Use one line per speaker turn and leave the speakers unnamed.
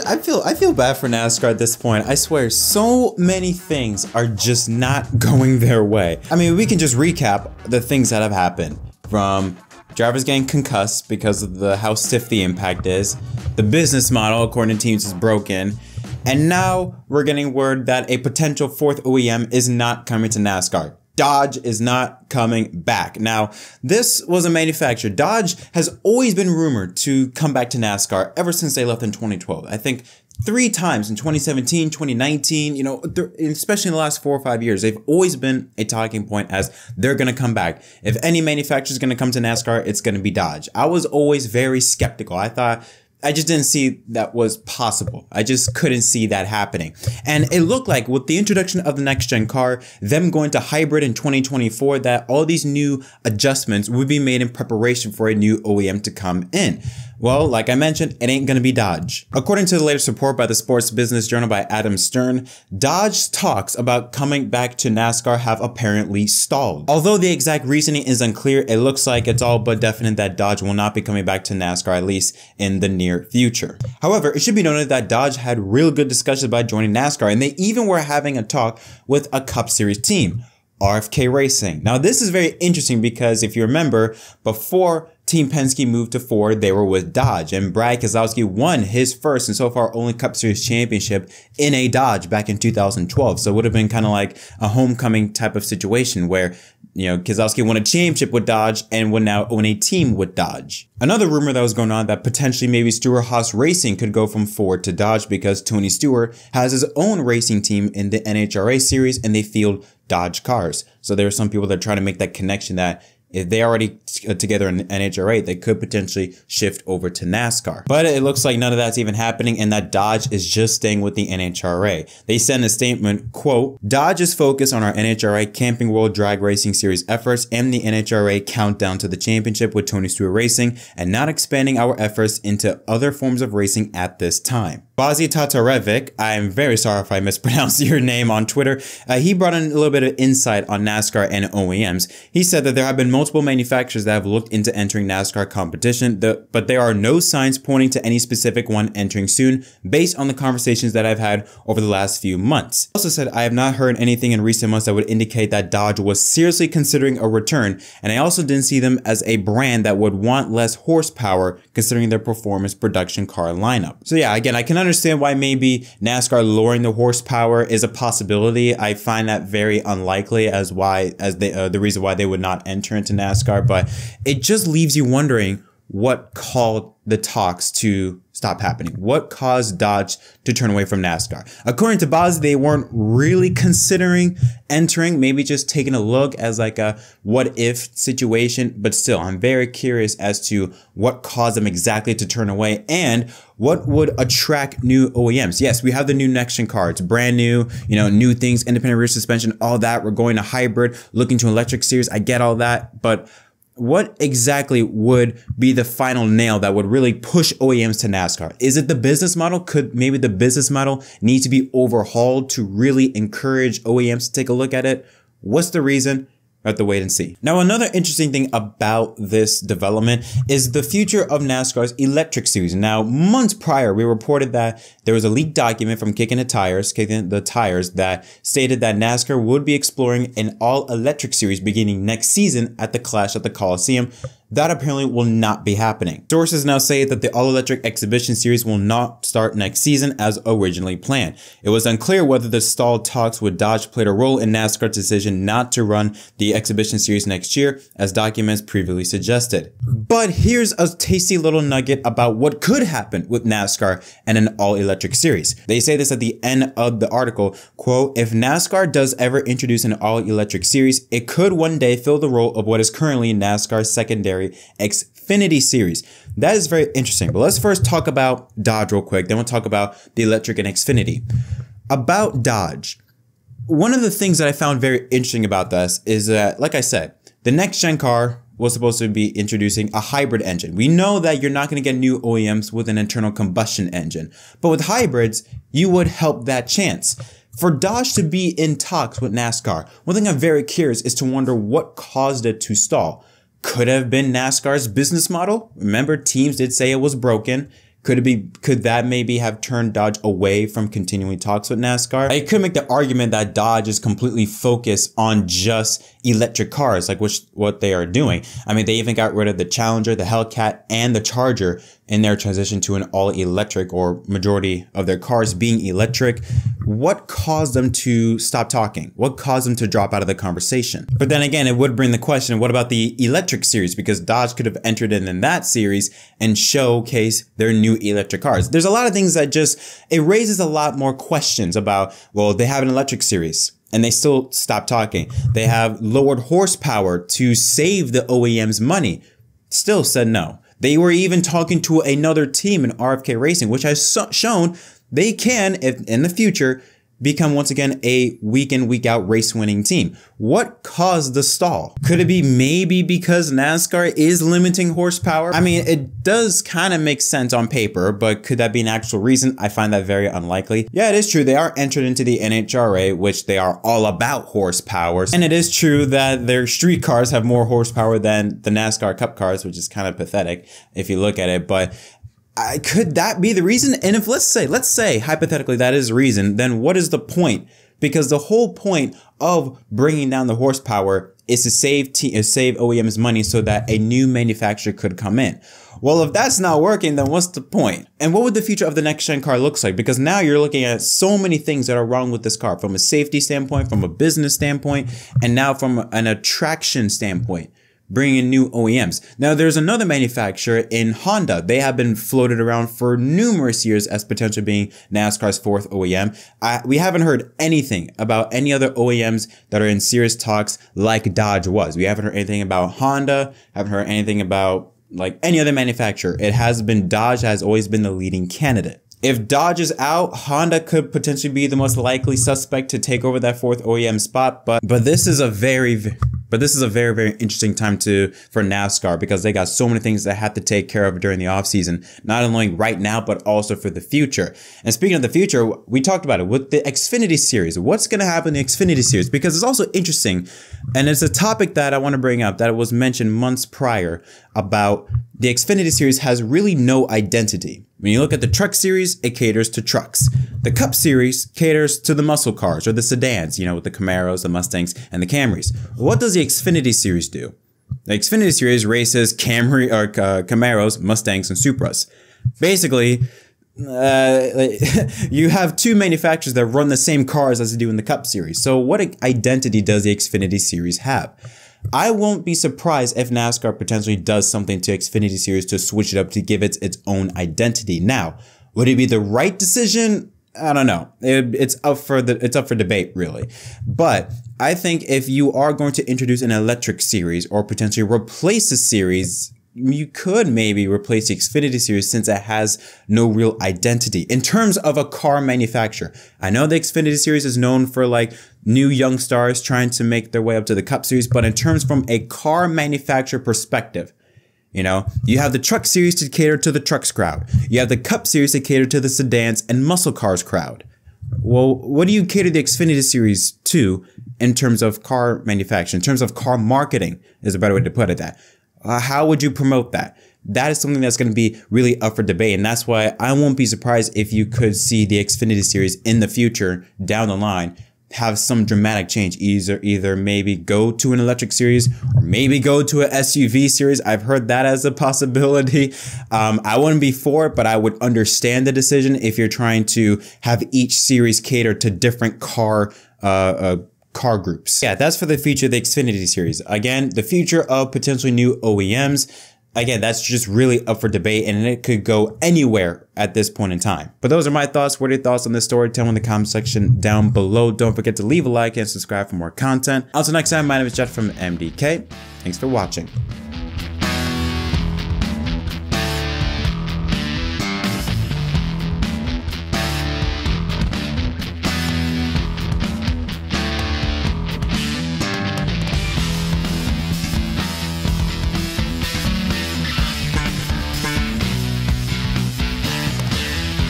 I feel bad for NASCAR at this point. I swear, so many things are just not going their way. I mean, we can just recap the things that have happened, from drivers getting concussed because of how stiff the impact is. The business model, according to teams, is broken. And now we're getting word that a potential fourth OEM is not coming to NASCAR. Dodge is not coming back. Now, this was a manufacturer. Dodge has always been rumored to come back to NASCAR ever since they left in 2012. I think 3 times in 2017, 2019, you know, especially in the last 4 or 5 years, they've always been a talking point as they're going to come back. If any manufacturer is going to come to NASCAR, it's going to be Dodge. I was always very skeptical. I just didn't see that was possible. I just couldn't see that happening. And it looked like with the introduction of the next gen car, them going to hybrid in 2024, that all these new adjustments would be made in preparation for a new OEM to come in. Well, like I mentioned, it ain't gonna be Dodge. According to the latest report by the Sports Business Journal by Adam Stern, Dodge's talks about coming back to NASCAR have apparently stalled. Although the exact reasoning is unclear, it looks like it's all but definite that Dodge will not be coming back to NASCAR, at least in the near future. However, it should be noted that Dodge had real good discussions about joining NASCAR, and they even were having a talk with a Cup Series team, RFK Racing. Now, this is very interesting because if you remember, before Team Penske moved to Ford, they were with Dodge, and Brad Keselowski won his first and so far only Cup Series championship in a Dodge back in 2012. So it would have been kind of like a homecoming type of situation where, you know, Keselowski won a championship with Dodge and would now own a team with Dodge. Another rumor that was going on that potentially maybe Stewart-Haas Racing could go from Ford to Dodge because Tony Stewart has his own racing team in the NHRA series and they field Dodge cars. So there are some people that are trying to make that connection that if they already together in NHRA, they could potentially shift over to NASCAR. But it looks like none of that's even happening and that Dodge is just staying with the NHRA. They sent a statement, quote, "Dodge is focused on our NHRA Camping World Drag Racing Series efforts and the NHRA countdown to the championship with Tony Stewart Racing and not expanding our efforts into other forms of racing at this time." Bazi Tatarevic, I'm very sorry if I mispronounced your name on Twitter, he brought in a little bit of insight on NASCAR and OEMs. He said that there have been multiple manufacturers that have looked into entering NASCAR competition, but there are no signs pointing to any specific one entering soon based on the conversations that I've had over the last few months. He also said, "I have not heard anything in recent months that would indicate that Dodge was seriously considering a return, and I also didn't see them as a brand that would want less horsepower considering their performance production car lineup." So yeah, again, I can understand why maybe NASCAR lowering the horsepower is a possibility. I find that very unlikely as the reason why they would not enter into NASCAR, but it just leaves you wondering what caused the talks to stop happening. What caused Dodge to turn away from NASCAR? According to Boz, they weren't really considering entering, maybe just taking a look as like a what if situation. But still, I'm very curious as to what caused them exactly to turn away and what would attract new OEMs. Yes, we have the new next gen car. It's brand new, you know, new things, independent rear suspension, all that. We're going to hybrid, looking to electric series. I get all that, but what exactly would be the final nail that would really push OEMs to NASCAR? Is it the business model? Could maybe the business model need to be overhauled to really encourage OEMs to take a look at it? What's the reason? We'll have to wait and see. Now, another interesting thing about this development is the future of NASCAR's electric series. Now, months prior, we reported that there was a leaked document from Kicking the Tires that stated that NASCAR would be exploring an all-electric series beginning next season at the Clash at the Coliseum. That apparently will not be happening. Sources now say that the all-electric exhibition series will not start next season as originally planned. It was unclear whether the stalled talks with Dodge played a role in NASCAR's decision not to run the exhibition series next year, as documents previously suggested. But here's a tasty little nugget about what could happen with NASCAR and an all-electric series. They say this at the end of the article, quote, "If NASCAR does ever introduce an all-electric series, it could one day fill the role of what is currently NASCAR's secondary Xfinity Series." That is very interesting. But let's first talk about Dodge real quick. Then we'll talk about the electric and Xfinity. About Dodge, one of the things that I found very interesting about this is that, like I said, the next gen car was supposed to be introducing a hybrid engine. We know that you're not going to get new OEMs with an internal combustion engine, but with hybrids, you would help that chance. For Dodge to be in talks with NASCAR, one thing I'm very curious is to wonder what caused it to stall. Could have been NASCAR's business model. Remember, teams did say it was broken. Could that maybe have turned Dodge away from continuing talks with NASCAR? I could make the argument that Dodge is completely focused on just electric cars, like what they are doing. I mean, they even got rid of the Challenger, the Hellcat, and the Charger in their transition to an all-electric, or majority of their cars being electric. What caused them to stop talking? What caused them to drop out of the conversation? But then again, it would bring the question, what about the electric series? Because Dodge could have entered in that series and showcase their new electric cars. There's a lot of things that it raises a lot more questions about, well, they have an electric series and they still stop talking. They have lowered horsepower to save the OEM's money. Still said no. They were even talking to another team in RFK Racing, which has shown they can, if in the future, become once again a week in, week out race winning team. What caused the stall? Could it be maybe because NASCAR is limiting horsepower? I mean, it does kind of make sense on paper, but could that be an actual reason? I find that very unlikely. Yeah, it is true. They are entered into the NHRA, which they are all about horsepower. And it is true that their street cars have more horsepower than the NASCAR Cup cars, which is kind of pathetic if you look at it. But could that be the reason? And if let's say hypothetically that is the reason, then what is the point? Because the whole point of bringing down the horsepower is to save OEMs money so that a new manufacturer could come in. Well, if that's not working, then what's the point? And what would the future of the next gen car look like? Because now you're looking at so many things that are wrong with this car, from a safety standpoint, from a business standpoint, and now from an attraction standpoint, bringing in new OEMs. Now, there's another manufacturer in Honda. They have been floated around for numerous years as potentially being NASCAR's fourth OEM. We haven't heard anything about any other OEMs that are in serious talks like Dodge was. We haven't heard anything about Honda, haven't heard anything about like any other manufacturer. It has been Dodge has always been the leading candidate. If Dodge is out, Honda could potentially be the most likely suspect to take over that fourth OEM spot. But this is a very, very interesting time for NASCAR, because they got so many things that have to take care of during the offseason, not only right now, but also for the future. And speaking of the future, we talked about it with the Xfinity Series. What's going to happen in the Xfinity Series? Because it's also interesting, and it's a topic that I want to bring up that was mentioned months prior about the Xfinity Series has really no identity. When you look at the Truck Series, it caters to trucks. The Cup Series caters to the muscle cars or the sedans, with the Camaros, the Mustangs, and the Camrys. What does the Xfinity Series do? The Xfinity Series races Camaros, Mustangs, and Supras. Basically, you have two manufacturers that run the same cars as they do in the Cup Series. So what identity does the Xfinity Series have? I won't be surprised if NASCAR potentially does something to Xfinity Series to switch it up to give it its own identity. Now, would it be the right decision? I don't know. It's up for debate, really. But I think if you are going to introduce an electric series or potentially replace a series, you could maybe replace the Xfinity Series, since it has no real identity in terms of a car manufacturer. I know the Xfinity Series is known for like new young stars trying to make their way up to the Cup Series, but in terms from a car manufacturer perspective, you have the Truck Series to cater to the trucks crowd. You have the Cup Series to cater to the sedans and muscle cars crowd. Well, what do you cater the Xfinity Series to in terms of car manufacturing, in terms of car marketing is a better way to put it. How would you promote that? That is something that's going to be really up for debate. And that's why I won't be surprised if you could see the Xfinity Series in the future down the line have some dramatic change, either maybe go to an electric series or maybe go to an SUV series. I've heard that as a possibility. I wouldn't be for it, but I would understand the decision if you're trying to have each series cater to different car groups. Yeah, that's for the future of the Xfinity Series. Again, the future of potentially new OEMs. Again, that's just really up for debate, and it could go anywhere at this point in time. But those are my thoughts. What are your thoughts on this story? Tell me in the comment section down below. Don't forget to leave a like and subscribe for more content. Until next time, my name is Jett from MDK. Thanks for watching.